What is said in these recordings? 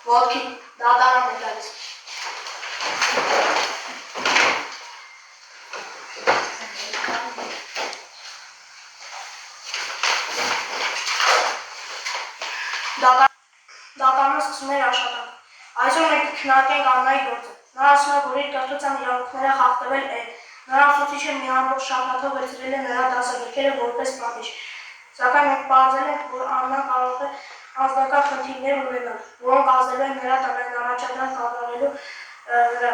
Ոտքի դատարան է գալիս։ Դատարանը սկսում էր աշխատանք։ Այսօր մենք քննարկենք Աննայի գործը։ Նա ասում է, որ իր կրթության իրավունքները խախտվել է։ Նրա ուսուցիչը մի ամբողջ շաբաթով վերցրել է նրա դասագրքերը որպես պատիժ։ Սակայն մենք պարզել ենք, որ Աննան կարող է անձնական խնդիրներ ունենալ, որոնք ազդելու են նրա տնային առաջադրանք կատարելու վրա։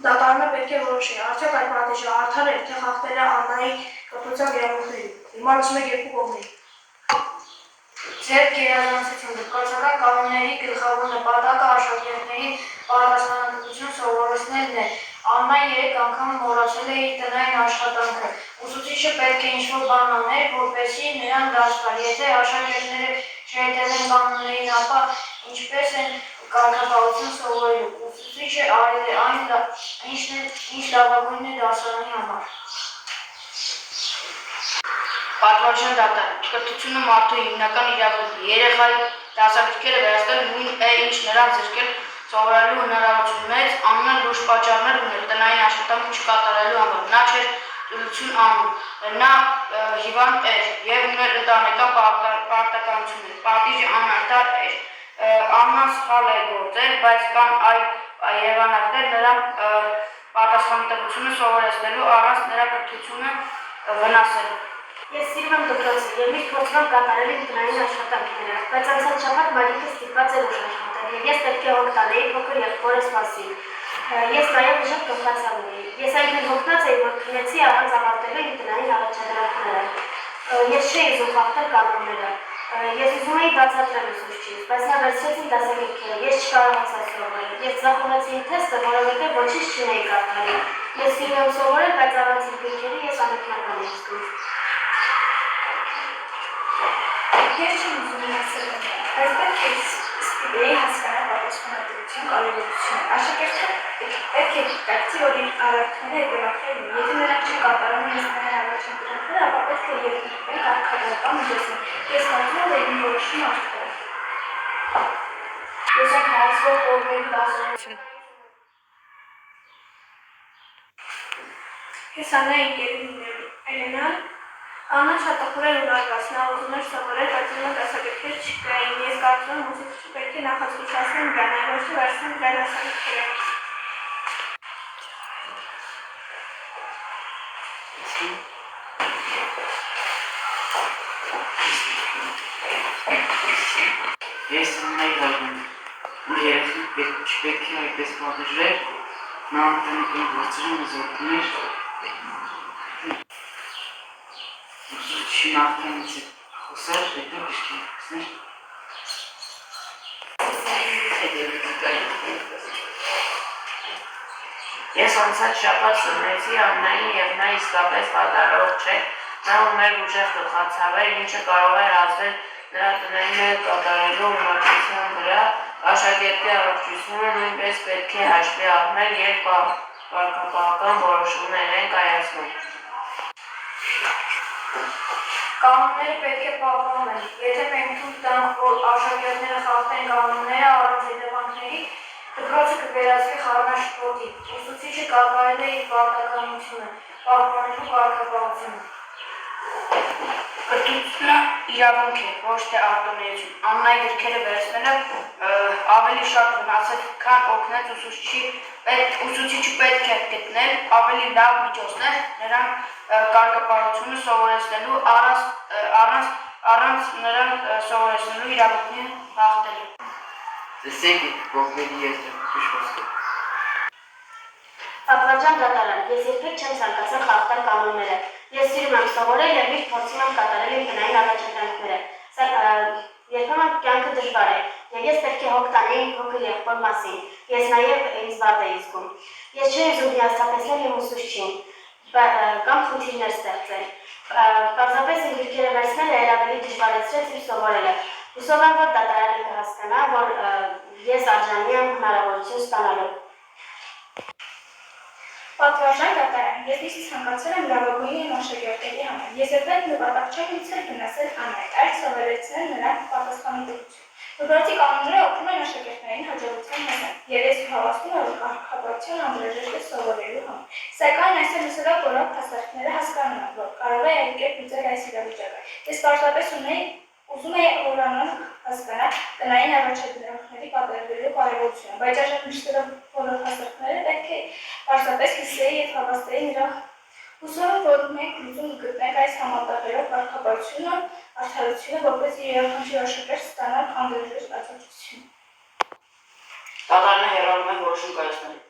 Դատարանը պետք է որոշի, արդյոք այդ պատիժը արդար է, թե խախտել է Աննայի կրթության իրավունքներին։ Հիմա լսում եք երկու կողմերը։ Ձեր գերազանցություն դպրոցական կանոնների գլխավոր նպատակը աշակերտների պատասխանատվություն սովորեցնելն է։ Աննան 3 անգամ մոռացել է իր տնային աշխատանքը։ Ուսուցիչը պետք է ինչ-որ բան աներ, որպեսզի նրան դաս տար։ Եթե աշակերտները չհետևեն կանոններին, ապա ինչպես են կարգապահություն սովորելու։ Ուսուցիչը արել է այն, ինչ լավագույնն է դասարանի համար։ Պատմական դատարան։ Կրթությունը մարդու հիմնական իրավունք է։ Երեխայի դասագրքերը վերացնել նույն է, ինչ նրան զրկել սովորելու հնարավորություններից, Աննան լուրջ պատճառներ ուներ տնային աշխատանք չկատարելու համար։ Նա չէր ծուլություն անում, նա հիվանդ էր և ուներ ընտանեկան պարտականություններ։ Պատիժը անարդար էր։ Աննան սխալ է գործել, բայց կան այլ եղանակներ նրան պատասխանատվությունը սովորեցնելու առանց նրա կրթությունը վնասելու։ Ես սիրում եմ դպրոցը և միշտ փորձում եմ կատարել իմ տնային աշխատանքները, բայց անցած շաբաթ մայրիկը ստիպված էր ուշ աշխատել և ես պետք է հոգ տալեի փոքր եղբորս մասին։ Ես նաև ուժեղ կողքացավ ունեի։ Ես այնքան հոգնած էի, որ քնեցի առանց ավարտելու իմ տնային առաջադրանքները։ Ես չէի ուզում խախտել կանոնները։ Ես ուզում էի բացատրել ուսուցչից, բայց նա վերցրեց իմ դասագրքերը, ես չկարողացա սովորել։ Ես ձախողեցի իմ թեստը, որովհետև ոչինչ չունեի կատարել։ Ես սիրում եմ սովորել, բայց առանց իմ գրքերի ես անօգնական եմ զգում։ Ես չեմ ուզում ասել, բայց պետք է ստիպեի հասկանալ պատասխանատվության կարևորությունը։ Աշակերտը պետք է կարծի, որ իր արարքները հետևակներ ունի։ Եթե նրանք չկատարում են տնային առաջադրանքները, ապա պետք է երկրպագի կարգավորական միջոցներ։ Ես կարծում եմ, որ իմ որոշումը արդար է։ Ես եմ հարցվող կողմերի դասավորություն։ Ես Աննայի ընկերուհին եմ, Էլենան։ Աննան շատ ախոր էր ու լարված, նա ուզում էր սովորել, բայց նրա դասագրքեր չկային։ Ես կարծում եմ, ուսուցիչը պետք է նախազգուշացնել դրան, այլ ոչ թե վերցնել դրա դասագրքերը։ Ես Աննայի հարվում եմ, որ երեխին չպետք է այդպես պատժել, նա ընտանեկան գործերում զորքում էր։ Ուսուցիչին աղթանից է խոսար, հետո գրքին խոսներ։ Ես անցած շաբաթ սնեցի Աննային և նա իսկապես կատարող չէ, նա ուներ ուժեղ գլխացավեր, ինչը կարող էր ազդել նրա տնային կատարելու ունակության վրա, աշակերտի առողջությունը նույնպես պետք է հաշվի առնել, երբ կարգապահական որոշումներ են կայացնում։ Կանոնները պետք է պահպանվեն։ Եթե մենք թույլ տանք, որ աշակերտները խախտեն կանոնները առանց հետևանքների, դպրոցը կվերածվի խառնաշփոթի։ Ուսուցիչը կատարել է իր պարտականությունը, պահպանելու կարգապահությունը։ Կրթությունը իրավունք է, ոչ թե արտոնեություն։ Աննայի գրքերը վերցնելը ավելի շատ վնասեց, քան օգնեց ուսուցիչը պետք է գտնել ավելի լավ միջոցներ նրան կարգապահությունը սովորեցնելու առանց նրան սովորեցնելու իրավունքին խախտելու։ Տեսեք կողմերի երկրորդ Պատմական դատարան, ես երբեք չեմ ցանկացել խախտել կանոնները։ Ես սիրում եմ սովորել և միշտ փորձում եմ կատարել իմ տնային առաջադրանքները։ Երբեմն կյանքը դժվար է, և ես պետք է հոգ տանեի իմ փոքր եղբոր մասին։ Ես նաև ինձ վատ էի զգում։ Ես չէի ուզում հիասթափեցնել իմ ուսուցչին կամ խնդիրներ ստեղծել։ Պարզապես իմ գրքերը վերցնելը էլ ավելի դժվարացրեց իմ սովորելը։ Հուսով եմ, որ դատարանը կհասկանա, որ ես արժանի եմ հնարավորություն ստանալու։ Պատվարժան դատարան, ես միշտ ցանկացել եմ լավագույնը իմ աշակերտների համար։ Ես երբեք նպատակ չեմ ունեցել վնասել Աննային, այլ սովորեցնել նրան պատասխանատվություն։ Դպրոցի կանոնները օգնում են աշակերտներին հաջողության հասնել, եւ ես հավաստում եմ, որ կարգապահություն անհրաժեշտ է սովորելու համար։ Սակայն այսօր լսելով բոլոր հասարակները հասկանում են, որ կարող է այլ կերպ լուծել այս իրավիճակը։ Ես պարզապես ուզում էի որ անոնք հասկանան տնային առաջադրանքների կատարելու կարևորությունը, բայց այժմ նշելով բոլոր հասարակները պետք է պարզապես լսեի եւ հավաստեի նրա հուսով, որ մենք լուծում գտնենք այս համատեղելով կարգապահությունը, արդարությունը, որպես յուրաքանչյուր աշակերտ ստանա անհրաժեշտ աջակցություն։ Դատարանը հեռանում է որոշում կայացնելու։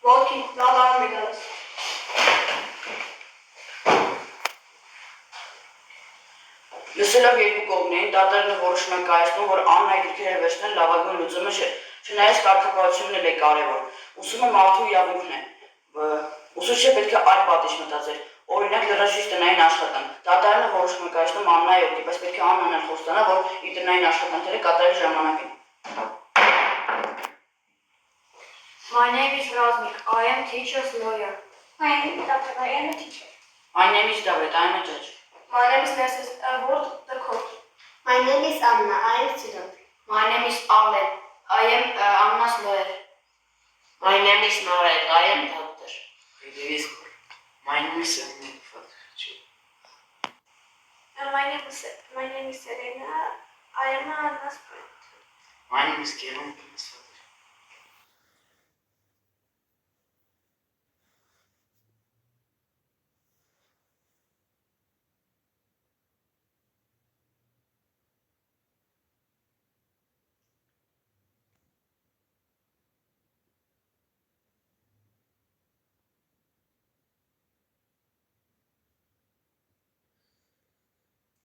Ոտքի, դատարան մի գալիս։ Լսելով երկու կողմերին, դատարանը որոշում է կայացնում, որ Աննայի գրքերը վերցնել լավագույն լուծումը չէ, չնայած կարգապահությունն էլ է կարևոր։ Ուսումը մարդու իրավունքն է։ Ուսուցիչը պետք է այլ պատիժ մտածել, օրինակ լրացուցիչ տնային աշխատանք։ Դատարանը որոշում է կայացնում Աննայի օգտի, բայց պետք է Աննան էլ խոստանա, որ իր տնային աշխատանքները կատարել ժամանակին։ My name is Razmik. I am teacher's lawyer. My name is Dr. I am a teacher. My name is David, I am a judge. My name is Nessus. I hold the court. My name is Anna. I am student. My name is Arlen. I am Anna's lawyer. My name is Norek, I am doctor. My name is My name is Serena. I am Anna's friend. My name is Kevin.